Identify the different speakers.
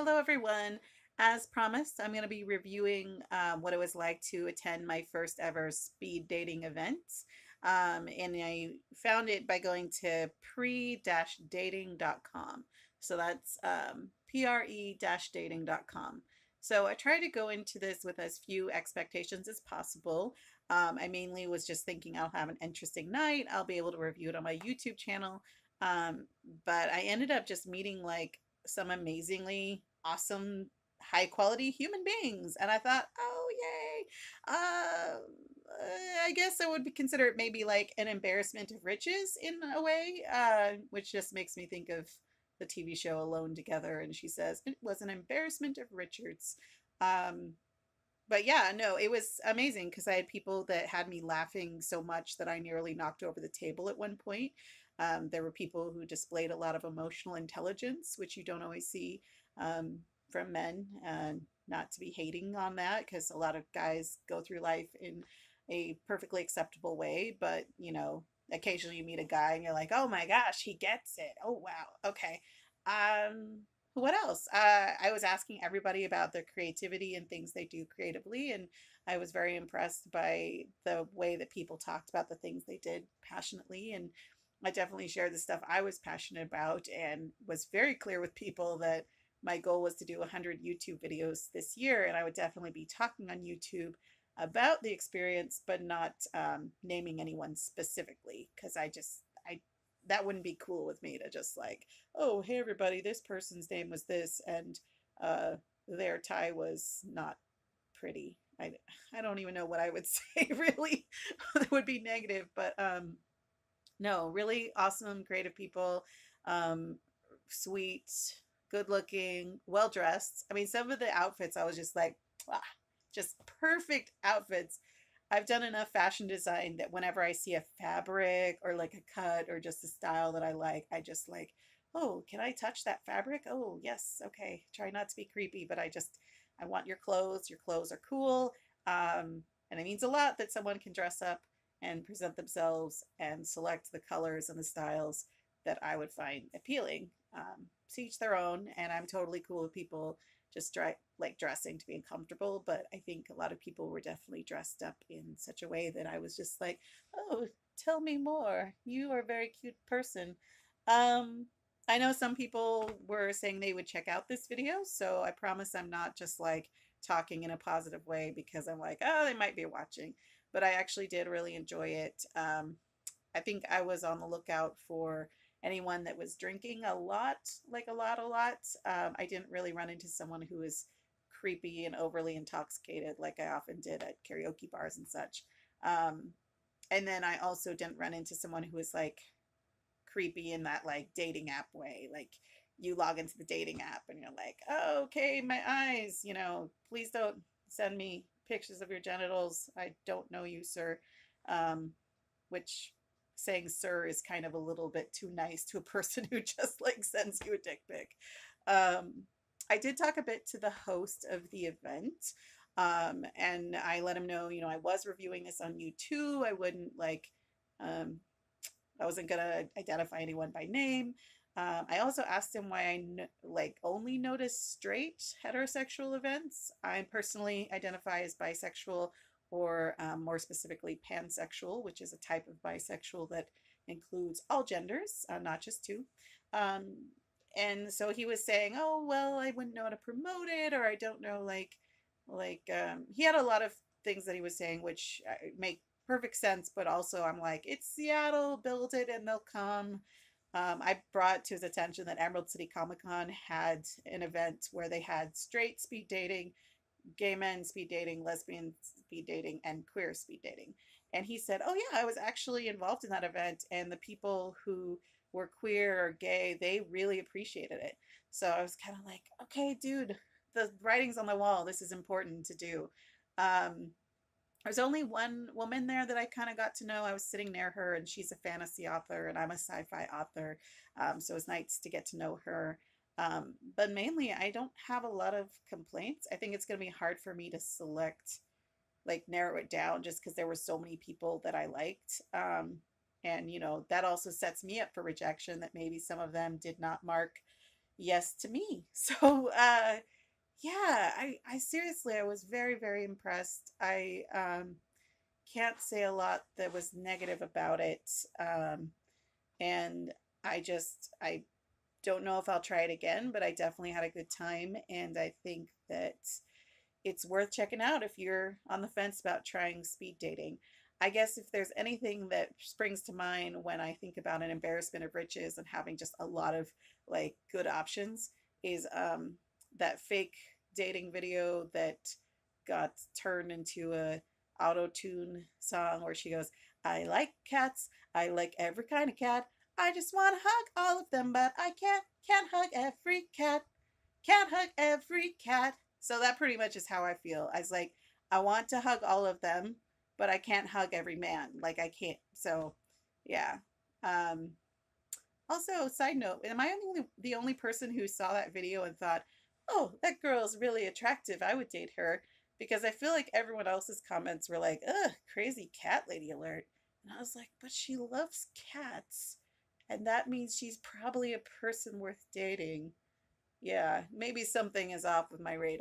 Speaker 1: Hello, everyone. As promised, I'm going to be reviewing what it was like to attend my first ever speed dating event. And I found it by going to pre-dating.com. So that's pre-dating.com. So I tried to go into this with as few expectations as possible. I mainly was just thinking I'll have an interesting night. I'll be able to review it on my YouTube channel. Um, but I ended up just meeting like some amazingly awesome, high quality human beings. And I thought, oh, yay. I guess I would consider it maybe like an embarrassment of riches in a way, which just makes me think of the TV show Alone Together. And she says, it was an embarrassment of Richards. Um, but yeah, no, it was amazing because I had people that had me laughing so much that I nearly knocked over the table at one point. There were people who displayed a lot of emotional intelligence, which you don't always see um, from men. Not to be hating on that, because a lot of guys go through life in a perfectly acceptable way, but occasionally you meet a guy and you're like, oh my gosh, he gets it. Oh wow, okay. Um, what else? I was asking everybody about their creativity and things they do creatively, and I was very impressed by the way that people talked about the things they did passionately. And I definitely shared the stuff I was passionate about and was very clear with people that my goal was to do 100 YouTube videos this year, and I would definitely be talking on YouTube about the experience, but not naming anyone specifically, because I that wouldn't be cool with me to just like, oh, hey everybody, this person's name was this, and uh, their tie was not pretty. I don't even know what I would say really that would be negative, but no, really awesome, creative people, um, sweet, good looking, well dressed. I mean, some of the outfits I was just like, ah, just perfect outfits. I've done enough fashion design that whenever I see a fabric or like a cut or just a style that I like, I just like, oh, can I touch that fabric? Oh, yes. Okay. Try not to be creepy, but I want your clothes. Your clothes are cool. And it means a lot that someone can dress up and present themselves and select the colors and the styles that I would find appealing. To each their own, and I'm totally cool with people just like dressing to be comfortable. But I think a lot of people were definitely dressed up in such a way that I was just like, oh, tell me more. You are a very cute person. Um, I know some people were saying they would check out this video, so I promise I'm not just like talking in a positive way because I'm like, oh, they might be watching. But I actually did really enjoy it. I think I was on the lookout for anyone that was drinking a lot, like a lot. I didn't really run into someone who was creepy and overly intoxicated like I often did at karaoke bars and such. Um, and then I also didn't run into someone who was like creepy in that like dating app way. Like you log into the dating app and you're like, oh, okay, my eyes, please don't send me pictures of your genitals. I don't know you, sir. Which saying sir is kind of a little bit too nice to a person who just like sends you a dick pic. Um, I did talk a bit to the host of the event. And I let him know, I was reviewing this on YouTube. Um, I wasn't gonna identify anyone by name. I also asked him why like only notice straight heterosexual events. I personally identify as bisexual, or more specifically pansexual, which is a type of bisexual that includes all genders, not just two. Um, and so he was saying, "Oh well, I wouldn't know how to promote it, or I don't know he had a lot of things that he was saying which make perfect sense, but also I'm like, it's Seattle, build it and they'll come." I brought to his attention that Emerald City Comic Con had an event where they had straight speed dating, gay men speed dating, lesbian speed dating, and queer speed dating. And he said, oh, yeah, I was actually involved in that event. And the people who were queer or gay, they really appreciated it. So I was kind of like, okay, dude, the writing's on the wall. This is important to do. Um, there's only one woman there that I kind of got to know. I was sitting near her, and she's a fantasy author, and I'm a sci-fi author. So it was nice to get to know her. But mainly, I don't have a lot of complaints. I think it's going to be hard for me to select, like, narrow it down just because there were so many people that I liked. And, that also sets me up for rejection that maybe some of them did not mark yes to me. So, yeah, I seriously, I was very, very impressed. I can't say a lot that was negative about it. And I don't know if I'll try it again, but I definitely had a good time. And I think that it's worth checking out if you're on the fence about trying speed dating. I guess if there's anything that springs to mind when I think about an embarrassment of riches and having just a lot of like good options is that fake dating video that got turned into a auto tune song where she goes, "I like cats. I like every kind of cat. I just want to hug all of them, but I can't hug every cat. Can't hug every cat." So that pretty much is how I feel. I was like, I want to hug all of them, but I can't hug every man. Like I can't. So, yeah. Um, Also, side note, am I the only person who saw that video and thought, "Oh, that girl is really attractive. I would date her." Because I feel like everyone else's comments were like, "Ugh, crazy cat lady alert." And I was like, "But she loves cats, and that means she's probably a person worth dating." Yeah, maybe something is off with my radar.